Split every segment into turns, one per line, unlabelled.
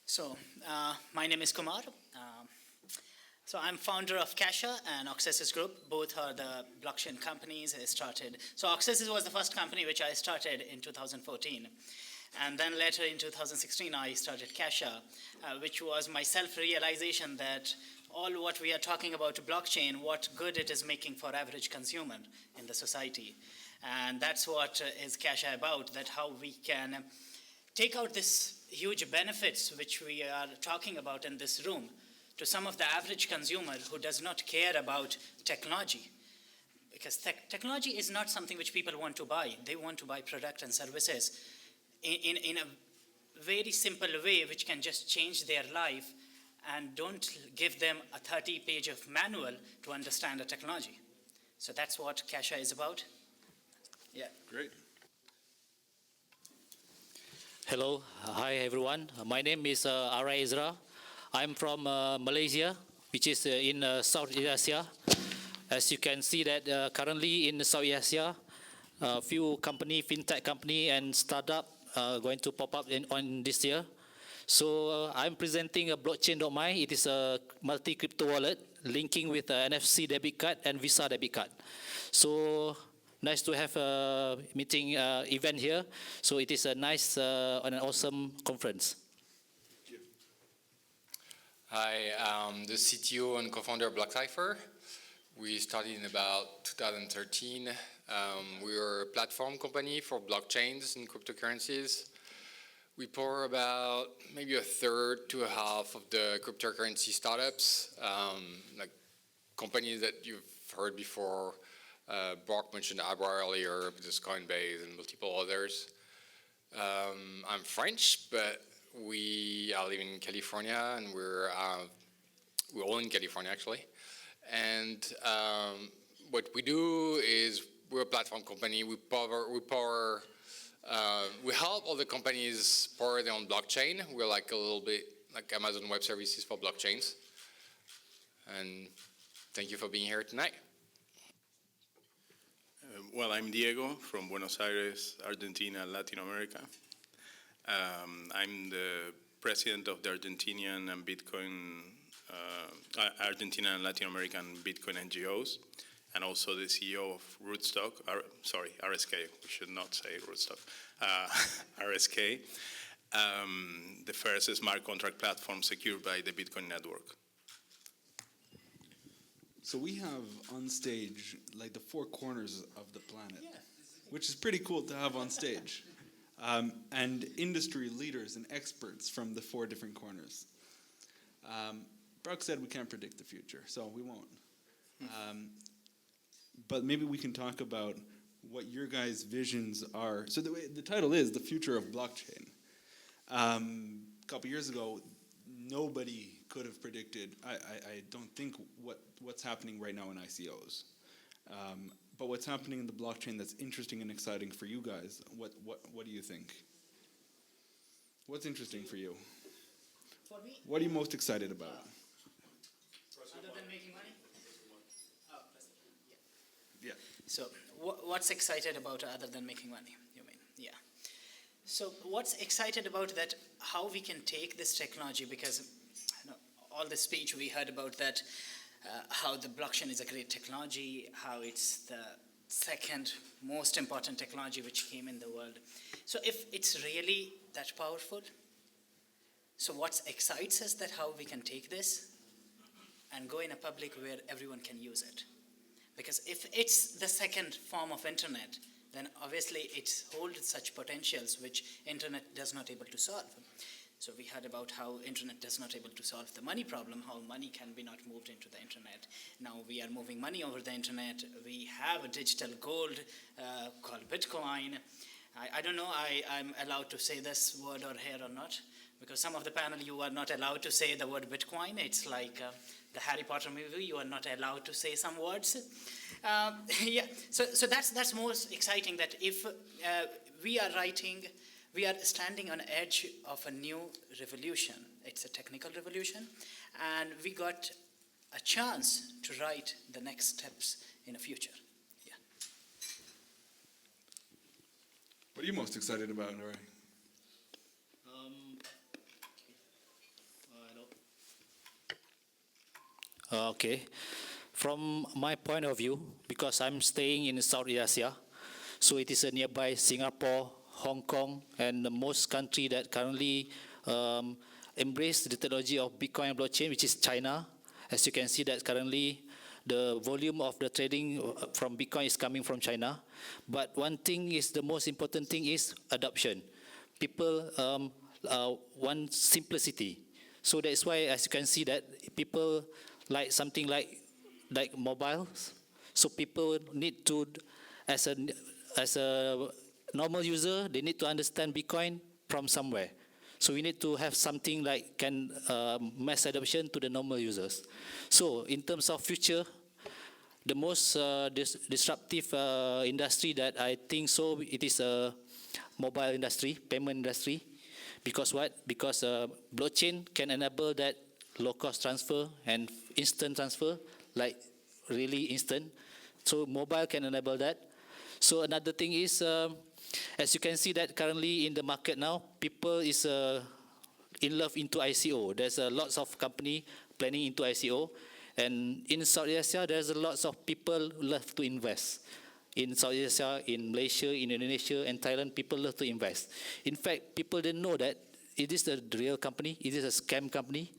So, my name is Kumar. So I'm founder of Kasha and Oxesis Group. Both are the blockchain companies I started. So Oxesis was the first company which I started in 2014. And then later in 2016, I started Kasha, which was my self-realization that all what we are talking about blockchain, what good it is making for average consumer in the society. And that's what is Kasha about, that how we can take out this huge benefits which we are talking about in this room to some of the average consumer who does not care about technology. Because technology is not something which people want to buy. They want to buy products and services in a very simple way which can just change their life and don't give them a 30-page of manual to understand the technology. So that's what Kasha is about. Yeah.
Great.
Hello, hi everyone. My name is ARAI EZZRA. I'm from Malaysia, which is in Southeast Asia. As you can see that currently in Southeast Asia, a few company, fintech company and startup going to pop up on this year. So I'm presenting a blockchain.my. It is a multi-crypto wallet linking with NFC debit card and Visa debit card. So nice to have a meeting event here. So it is a nice and an awesome conference.
Hi, I'm the CTO and co-founder of BlockCypher. We started in about 2013. We are a platform company for blockchains and cryptocurrencies. We power about maybe a third to a half of the cryptocurrency startups, like companies that you've heard before. Brock mentioned ARAI earlier, there's Coinbase and multiple others. I'm French, but we are living in California, and we're all in California actually. And what we do is we're a platform company. We help all the companies power their own blockchain. We're like a little bit like Amazon Web Services for blockchains. And thank you for being here tonight.
Well, I'm Diego from Buenos Aires, Argentina, Latin America. I'm the president of the Argentinian and Latin American Bitcoin NGOs, and also the CEO of Rootstock, RSK, we should not say Rootstock, RSK, the first smart contract platform secured by the Bitcoin network.
So we have on stage like the four corners of the planet, which is pretty cool to have on stage. And industry leaders and experts from the four different corners. Brock said we can't predict the future, so we won't. But maybe we can talk about what your guys' visions are. So the title is The Future of Blockchain. A couple years ago, nobody could have predicted, I don't think, what's happening right now in ICOs. But what's happening in the blockchain that's interesting and exciting for you guys, what do you think? What's interesting for you?
For me?
What are you most excited about?
Other than making money? Oh,
Yeah.
So what's excited about other than making money, you mean? Yeah. So what's excited about that, how we can take this technology, because all the speech we heard about that, how the blockchain is a great technology, how it's the second most important technology which came in the world. So if it's really that powerful, so what excites us that how we can take this and go in a public where everyone can use it. Because if it's the second form of internet, then obviously it holds such potentials which internet does not able to solve. So we heard about how internet does not able to solve the money problem, how money can be not moved into the internet. Now we are moving money over the internet. We have a digital gold called Bitcoin. I don't know I'm allowed to say this word or here or not, because some of the panel you are not allowed to say the word Bitcoin. It's like the Harry Potter movie, you are not allowed to say some words. Yeah, so that's most exciting, that if we are standing on the edge of a new revolution. It's a technical revolution, and we got a chance to write the next steps in the future. Yeah.
What are you most excited about, Nori?
Okay. From my point of view, because I'm staying in Southeast Asia, so it is a nearby Singapore, Hong Kong, and the most country that currently embrace the technology of Bitcoin and blockchain, which is China. As you can see that currently the volume of the trading from Bitcoin is coming from China. But one thing is, the most important thing is adoption. People want simplicity. So that's why, as you can see, that people like something like mobiles. So people need to, as a normal user, they need to understand Bitcoin from somewhere. So we need to have something like can mass adoption to the normal users. So in terms of future, the most disruptive industry that I think so, it is a mobile industry, payment industry. Because what? Because blockchain can enable that low-cost transfer and instant transfer, like really instant. So mobile can enable that. So another thing is, as you can see that currently in the market now, people is in love into ICO. There's lots of company planning into ICO. And in Southeast Asia, there's lots of people who love to invest. In Southeast Asia, in Malaysia, in Indonesia, and Thailand, people love to invest. In fact, people didn't know that it is a real company, it is a scam company.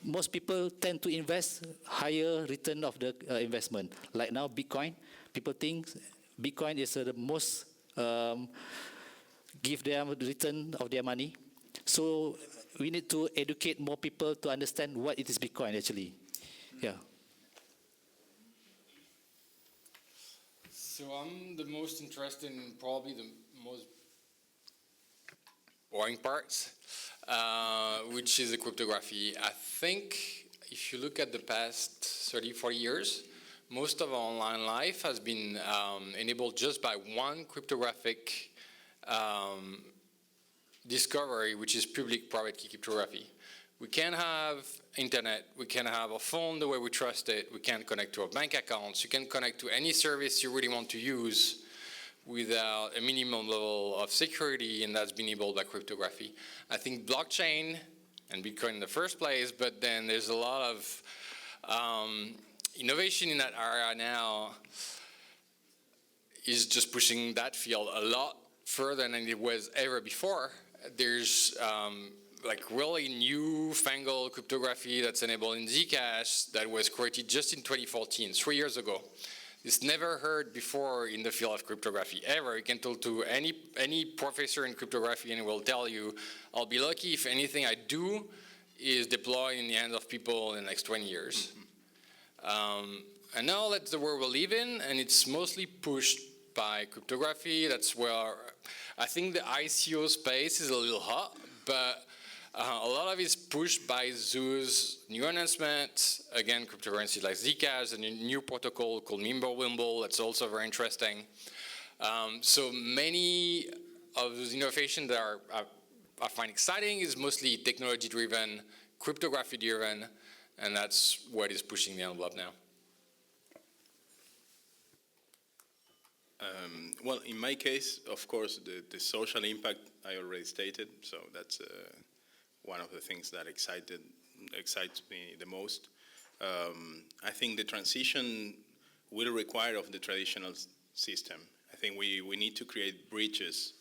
Most people tend to invest higher return of the investment. Like now, Bitcoin, people think Bitcoin is the most give them return of their money. So we need to educate more people to understand what it is Bitcoin actually. Yeah.
So I'm the most interested in probably the most boring parts, which is the cryptography. I think if you look at the past 30, 40 years, most of our online life has been enabled just by one cryptographic discovery, which is public-private key cryptography. We can have internet, we can have a phone the way we trust it, we can connect to our bank accounts, you can connect to any service you really want to use without a minimum level of security, and that's been enabled by cryptography. I think blockchain and Bitcoin in the first place, but then there's a lot of innovation in that area now is just pushing that field a lot further than it was ever before. There's like really newfangled cryptography that's enabled in Zcash that was created just in 2014, 3 years ago. It's never heard before in the field of cryptography, ever. You can talk to any professor in cryptography and he will tell you, I'll be lucky if anything I do is deployed in the hands of people in the next 20 years. And now that's the world we live in, and it's mostly pushed by cryptography. That's where I think the ICO space is a little hot, but a lot of it is pushed by Zoo's new announcement. Again, cryptocurrency like Zcash and a new protocol called Mimblewimble. That's also very interesting. So many of those innovations that I find exciting is mostly technology-driven, cryptography-driven, and that's what is pushing the envelope now.
Well, in my case, of course, the social impact I already stated, so that's one of the things that excites me the most. I think the transition will require of the traditional system. I think we need to create bridges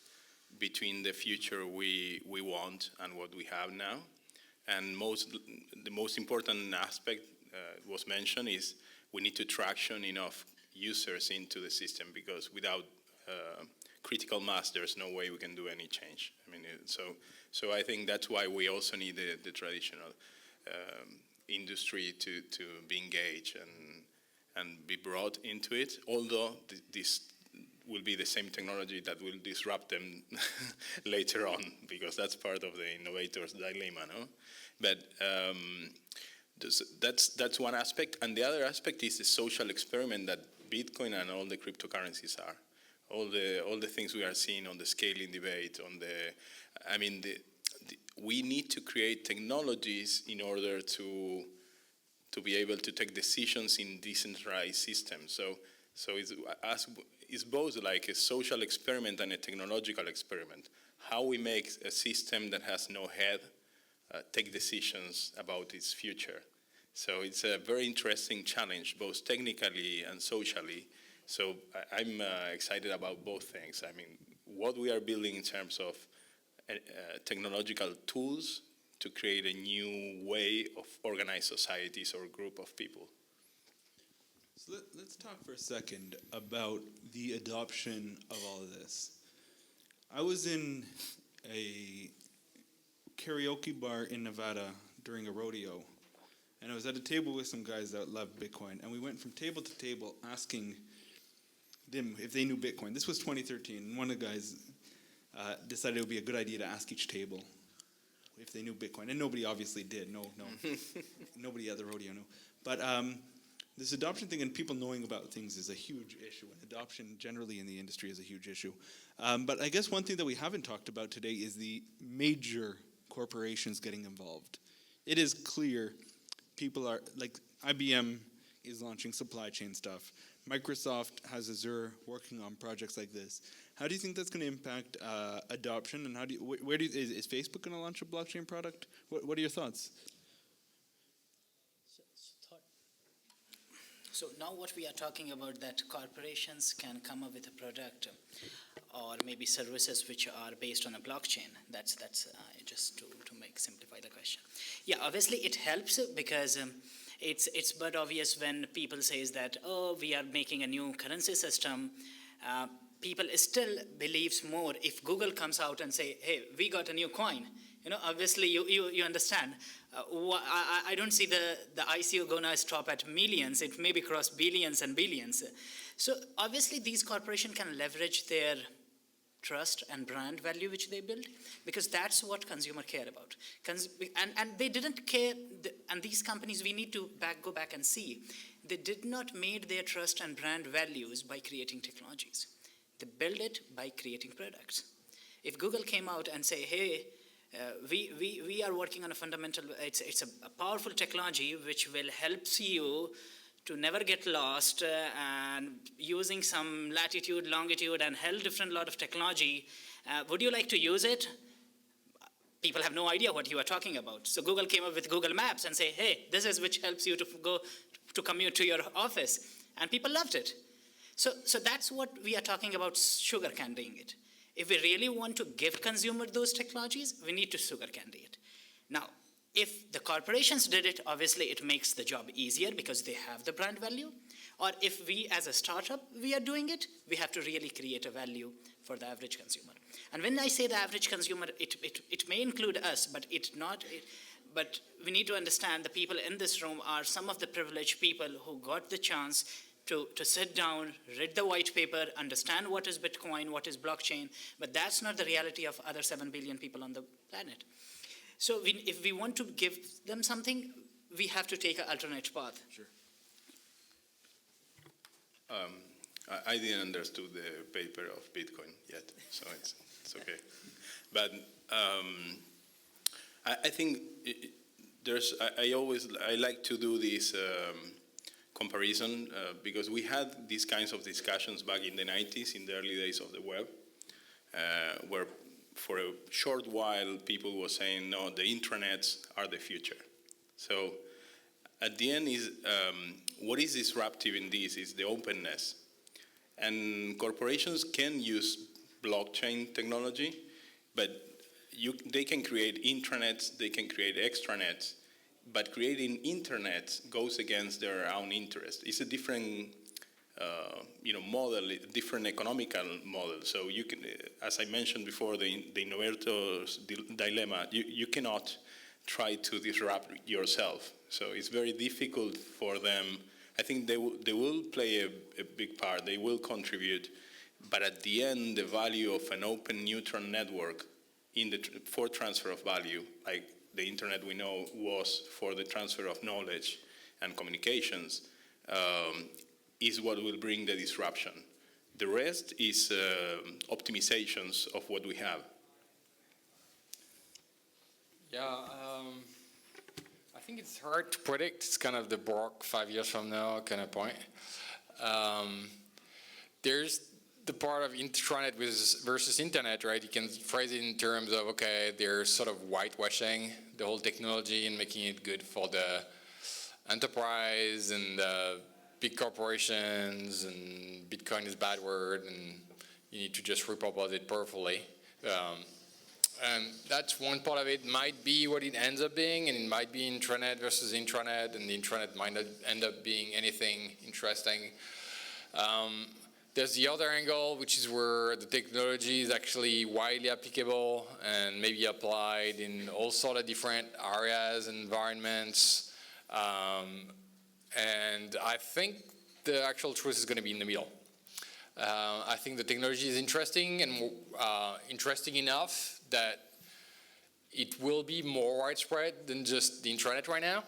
between the future we want and what we have now. And the most important aspect was mentioned is we need to traction enough users into the system, because without critical mass, there's no way we can do any change. I mean, so I think that's why we also need the traditional industry to be engaged and be brought into it, although this will be the same technology that will disrupt them later on, because that's part of the innovator's dilemma, no? But that's one aspect, and the other aspect is the social experiment that Bitcoin and all the cryptocurrencies are. All the things we are seeing on the scaling debate, we need to create technologies in order to be able to take decisions in decentralized systems. So it's both like a social experiment and a technological experiment. How we make a system that has no head take decisions about its future. So it's a very interesting challenge, both technically and socially. So I'm excited about both things. I mean, what we are building in terms of technological tools to create a new way of organized societies or group of people.
So let's talk for a second about the adoption of all of this. I was in a karaoke bar in Nevada during a rodeo, and I was at a table with some guys that loved Bitcoin, and we went from table to table asking them if they knew Bitcoin. This was 2013, and one of the guys decided it would be a good idea to ask each table if they knew Bitcoin, and nobody obviously did. No, nobody at the rodeo knew. But this adoption thing and people knowing about things is a huge issue, and adoption generally in the industry is a huge issue. But I guess one thing that we haven't talked about today is the major corporations getting involved. It is clear people are, like IBM is launching supply chain stuff. Microsoft has Azure working on projects like this. How do you think that's going to impact adoption, and how do you, is Facebook going to launch a blockchain product? What are your thoughts?
So now what we are talking about, that corporations can come up with a product or maybe services which are based on a blockchain. That's just to simplify the question. Yeah, obviously it helps because it's but obvious when people says that, oh, we are making a new currency system. People still believes more if Google comes out and say, hey, we got a new coin. Obviously you understand. I don't see the ICO gonna stop at millions. It may be cross billions and billions. So obviously these corporations can leverage their trust and brand value which they build, because that's what consumer care about. And they didn't care, and these companies, we need to go back and see, they did not made their trust and brand values by creating technologies. They build it by creating products. If Google came out and say, hey, we are working on a fundamental, it's a powerful technology which will help you to never get lost and using some latitude, longitude, and hell different lot of technology. Would you like to use it? People have no idea what you are talking about. So Google came up with Google Maps and say, hey, this is which helps you to commute to your office. And people loved it. So that's what we are talking about, sugar candying it. If we really want to give consumer those technologies, we need to sugar candy it. Now, if the corporations did it, obviously it makes the job easier because they have the brand value. Or if we as a startup, we are doing it, we have to really create a value for the average consumer. And when I say the average consumer, it may include us, but but we need to understand the people in this room are some of the privileged people who got the chance to sit down, read the white paper, understand what is Bitcoin, what is blockchain, but that's not the reality of other 7 billion people on the planet. So if we want to give them something, we have to take an alternate path.
Sure.
I didn't understand the paper of Bitcoin yet, so it's okay. But I think I like to do this comparison because we had these kinds of discussions back in the 90s, in the early days of the web, where for a short while people were saying, no, the intranets are the future. So at the end is, what is disruptive in this is the openness. And corporations can use blockchain technology, but they can create intranets, they can create extranets, but creating internet goes against their own interest. It's a different model, a different economical model. So you can, as I mentioned before, the innovator's dilemma, you cannot try to disrupt yourself. So it's very difficult for them. I think they will play a big part, they will contribute, but at the end, the value of an open neutral network for transfer of value, like the internet we know was for the transfer of knowledge and communications, is what will bring the disruption. The rest is optimizations of what we have.
Yeah, I think it's hard to predict. It's kind of the Borg 5 years from now kind of point. There's the part of intranet versus internet, right? You can phrase it in terms of, okay, they're sort of whitewashing the whole technology and making it good for the enterprise and big corporations and Bitcoin is a bad word and you need to just repurpose it perfectly. And that's one part of it. Might be what it ends up being, and it might be intranet versus intranet, and the intranet might not end up being anything interesting. There's the other angle, which is where the technology is actually widely applicable and maybe applied in all sort of different areas and environments. And I think the actual truth is going to be in the middle. I think the technology is interesting and interesting enough that it will be more widespread than just the intranet right now.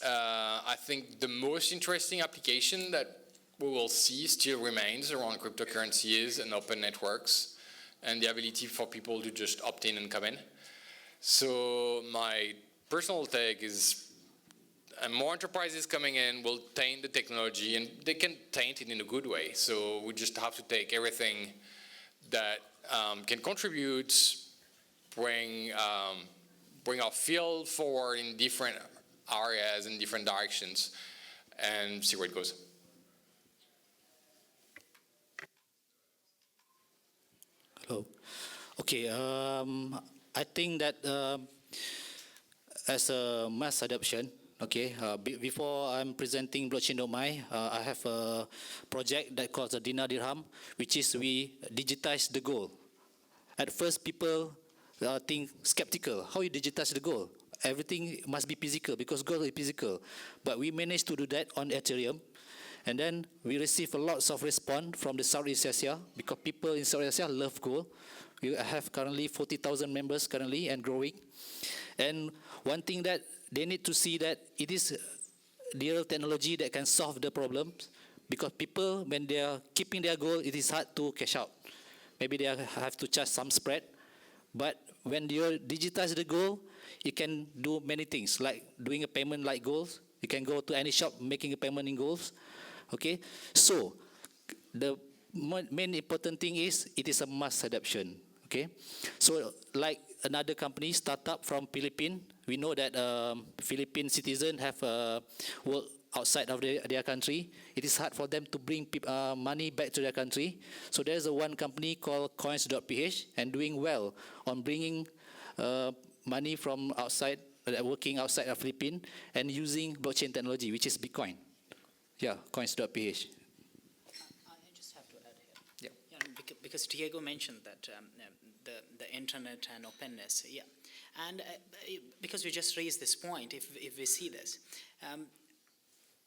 I think the most interesting application that we will see still remains around cryptocurrencies and open networks and the ability for people to just opt in and come in. So my personal take is more enterprises coming in will taint the technology, and they can taint it in a good way. So we just have to take everything that can contribute, bring our field forward in different areas and different directions, and see where it goes.
Hello. Okay. I think that as a mass adoption, okay, before I'm presenting blockchain.my, I have a project that calls the Dinar Dirham, which is we digitize the gold. At first, people think skeptical. How you digitize the gold? Everything must be physical because gold is physical. But we managed to do that on Ethereum. And then we receive a lot of response from the Southeast Asia because people in Southeast Asia love gold. We have currently 40,000 members currently and growing. And one thing that they need to see that it is the real technology that can solve the problems, because people, when they are keeping their gold, it is hard to cash out. Maybe they have to charge some spread. But when you digitize the gold, you can do many things, like doing a payment like gold. You can go to any shop making a payment in gold. Okay, so the main important thing is it is a mass adoption. Okay, so like another company, startup from Philippines, we know that Philippine citizens have work outside of their country. It is hard for them to bring money back to their country. So there's one company called coins.ph and doing well on bringing money from outside, working outside of Philippines and using blockchain technology, which is Bitcoin. Yeah, coins.ph.
I just have to add here.
Yeah.
Because Diego mentioned that the internet and openness. Yeah, and because we just raised this point, if we see this,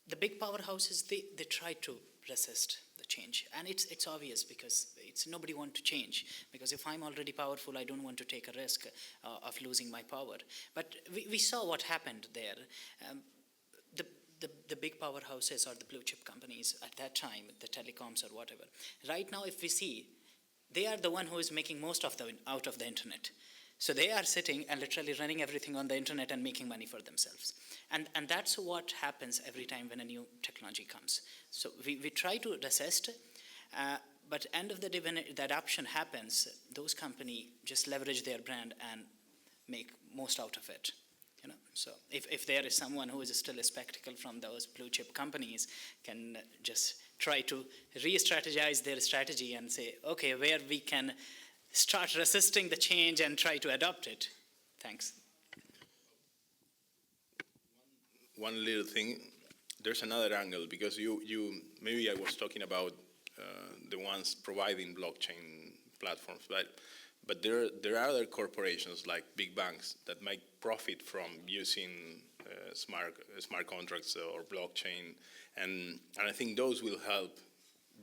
the big powerhouses they try to resist the change, and it's obvious because nobody wants to change. Because if I'm already powerful, I don't want to take a risk of losing my power. But we saw what happened there. The big powerhouses or the blue chip companies at that time, the telecoms or whatever. Right now, if we see, they are the one who is making most of out of the internet. So they are sitting and literally running everything on the internet and making money for themselves. And that's what happens every time when a new technology comes. So we try to resist, but end of the day when the adoption happens, those companies just leverage their brand and make most out of it. You know, so if there is someone who is still a spectacle from those blue chip companies, can just try to re-strategize their strategy and say, okay, where we can start resisting the change and try to adopt it. Thanks.
One little thing, there's another angle, because you maybe I was talking about the ones providing blockchain platforms, but there are other corporations like big banks that might profit from using smart contracts or blockchain, and I think those will help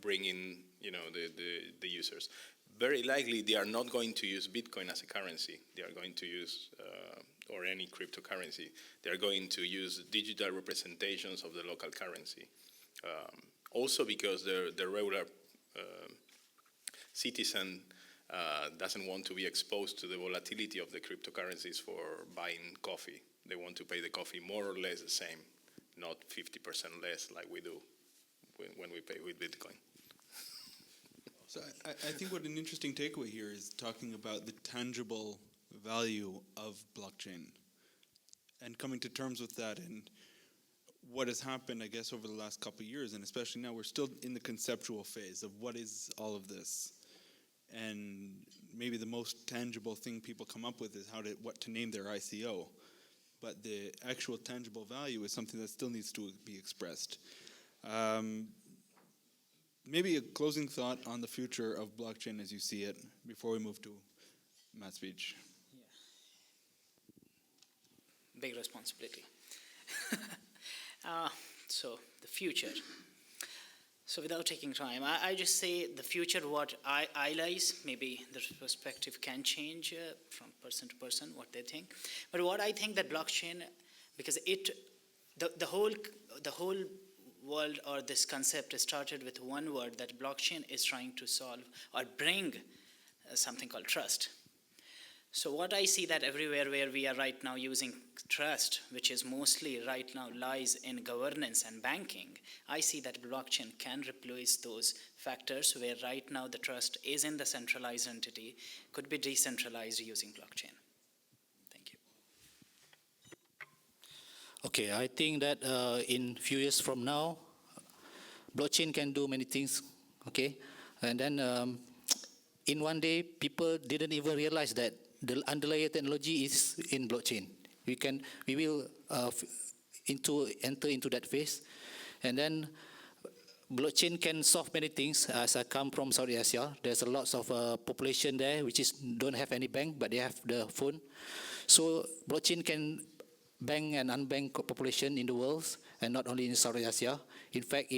bring in the users. Very likely they are not going to use Bitcoin as a currency. They are going to use or any cryptocurrency. They are going to use digital representations of the local currency. Also because the regular citizen doesn't want to be exposed to the volatility of the cryptocurrencies for buying coffee. They want to pay the coffee more or less the same, not 50% less like we do when we pay with Bitcoin.
So I think what an interesting takeaway here is talking about the tangible value of blockchain and coming to terms with that. And what has happened, I guess, over the last couple of years, and especially now, we're still in the conceptual phase of what is all of this. And maybe the most tangible thing people come up with is what to name their ICO. But the actual tangible value is something that still needs to be expressed. Maybe a closing thought on the future of blockchain as you see it before we move to Matt's speech.
Big responsibility. So the future. So without taking time, I just say the future, what I lies, maybe the perspective can change from person to person, what they think. But what I think that blockchain, because the whole world or this concept started with one word, that blockchain is trying to solve or bring something called trust. So what I see that everywhere where we are right now using trust, which is mostly right now lies in governance and banking, I see that blockchain can replace those factors where right now the trust is in the centralized entity, could be decentralized using blockchain. Thank you.
Okay, I think that in few years from now, blockchain can do many things, okay? And then in one day, people didn't even realize that the underlying technology is in blockchain. We will enter into that phase, and then blockchain can solve many things. As I come from South Asia, there's a lot of population there which don't have any bank, but they have the phone. So blockchain can bank and unbanked population in the world, and not only in South Asia. In fact,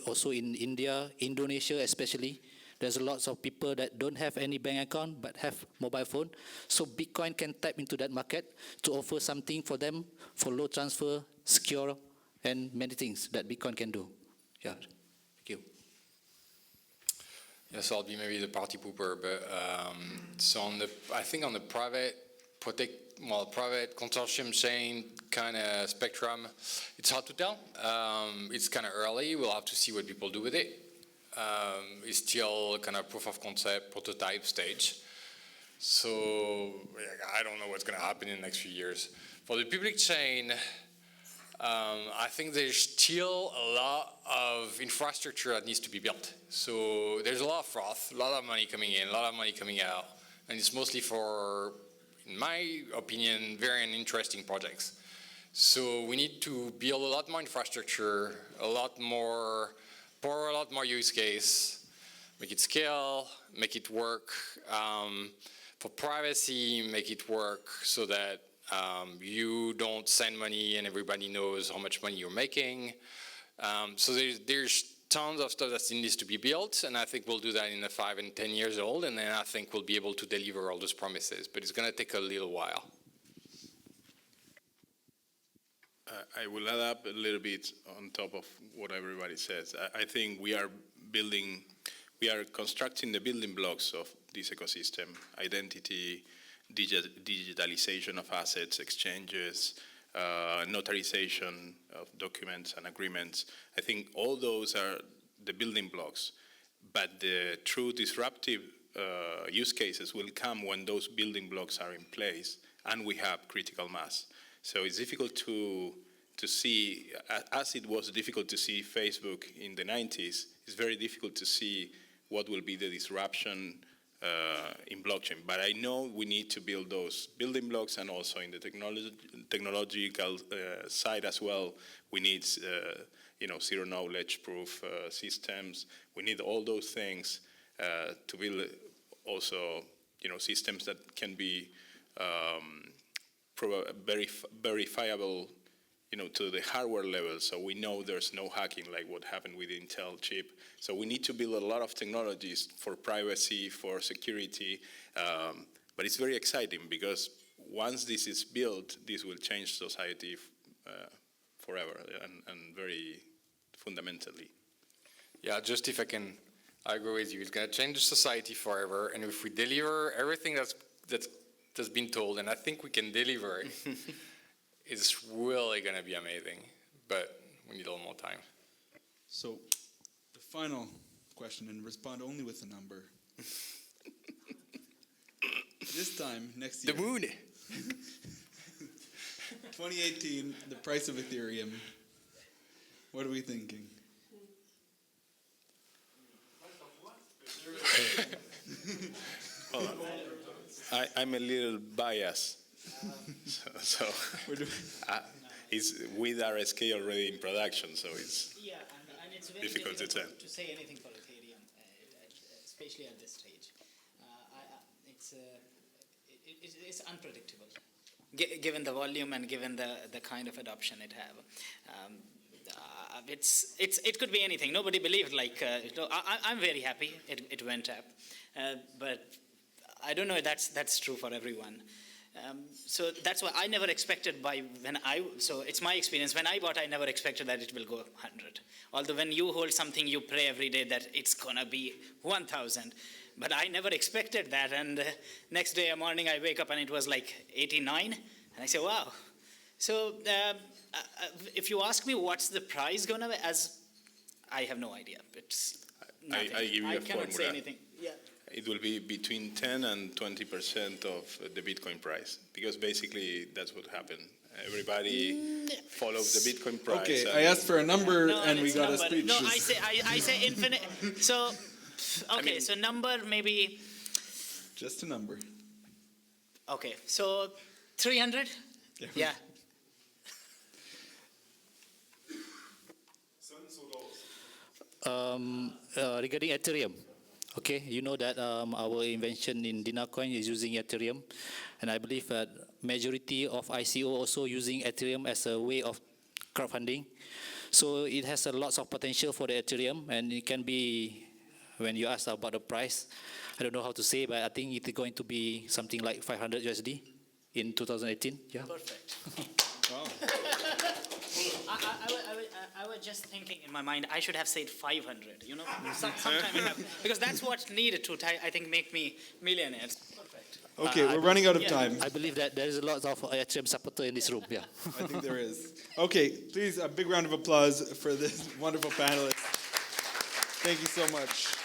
also in India, Indonesia especially, there's lots of people that don't have any bank account but have mobile phone. So Bitcoin can tap into that market to offer something for them for low transfer, secure, and many things that Bitcoin can do. Yeah, thank you.
Yes, I'll be maybe the party pooper, but so I think on the private consortium chain kind of spectrum, it's hard to tell. It's kind of early. We'll have to see what people do with it. It's still kind of proof of concept, prototype stage. So I don't know what's going to happen in the next few years. For the public chain, I think there's still a lot of infrastructure that needs to be built. So there's a lot of froth, a lot of money coming in, a lot of money coming out, and it's mostly for, in my opinion, very uninteresting projects. So we need to build a lot more infrastructure, a lot more use case, make it scale, make it work. For privacy, make it work so that you don't send money and everybody knows how much money you're making. So there's tons of stuff that still needs to be built, and I think we'll do that in the 5 and 10 years old, and then I think we'll be able to deliver all those promises, but it's going to take a little while.
I will add up a little bit on top of what everybody says. I think we are constructing the building blocks of this ecosystem: identity, digitalization of assets, exchanges, notarization of documents and agreements. I think all those are the building blocks, but the true disruptive use cases will come when those building blocks are in place and we have critical mass. So it's difficult to see, as it was difficult to see Facebook in the 90s, it's very difficult to see what will be the disruption in blockchain. But I know we need to build those building blocks, and also in the technological side as well, we need zero knowledge proof systems. We need all those things to build also systems that can be verifiable to the hardware level, so we know there's no hacking like what happened with Intel chip. So we need to build a lot of technologies for privacy, for security, but it's very exciting because once this is built, this will change society forever and very fundamentally.
Yeah, just if I can, I agree with you. It's going to change society forever, and if we deliver everything that's been told, and I think we can deliver it, it's really going to be amazing, but we need a little more time.
So, the final question, and respond only with a number. This time, next year.
The moon!
2018, the price of Ethereum What are we thinking?
Well, I'm a little biased. So
We're doing-
it's with RSK already in production, so it's
Yeah, and it's very
difficult to tell.
to say anything for Ethereum, especially at this stage. It's unpredictable, given the volume and given the kind of adoption it have. It could be anything. Nobody believed. I'm very happy it went up, but I don't know if that's true for everyone. So that's why I never expected so it's my experience, when I bought, I never expected that it will go 100. Although when you hold something, you pray every day that it's gonna be 1,000. But I never expected that, and next day morning I wake up and it was like 89, and I say, wow. So if you ask me what's the price gonna be, I have no idea. It's nothing.
I give you
I
a
cannot say
formula.
anything. Yeah.
It will be between 10 and 20% of the Bitcoin price, because basically that's what happened. Everybody follows the Bitcoin price.
Okay,
and
I asked for a number
No,
and we
it's
got a
number.
speech.
No, I say infinite. So, okay, so number maybe.
Just a number.
Okay, so 300. Yeah.
Regarding Ethereum, okay, you know that our invention in Dinacoin is using Ethereum, and I believe that majority of ICO also using Ethereum as a way of crowdfunding. So it has a lots of potential for the Ethereum, and it can be, when you ask about the price, I don't know how to say, but I think it's going to be something like 500 USD in 2018. Yeah.
Perfect.
Wow.
I was just thinking in my mind, I should have said 500, you know, sometime I have, because that's what needed to, I think, make me millionaires. Perfect.
Okay, we're running out of
yeah.
time.
I believe that there is a lot of Ethereum supporter in this room. Yeah.
I think there is. Okay, please, a big round of applause for this wonderful panelist. Thank you so much.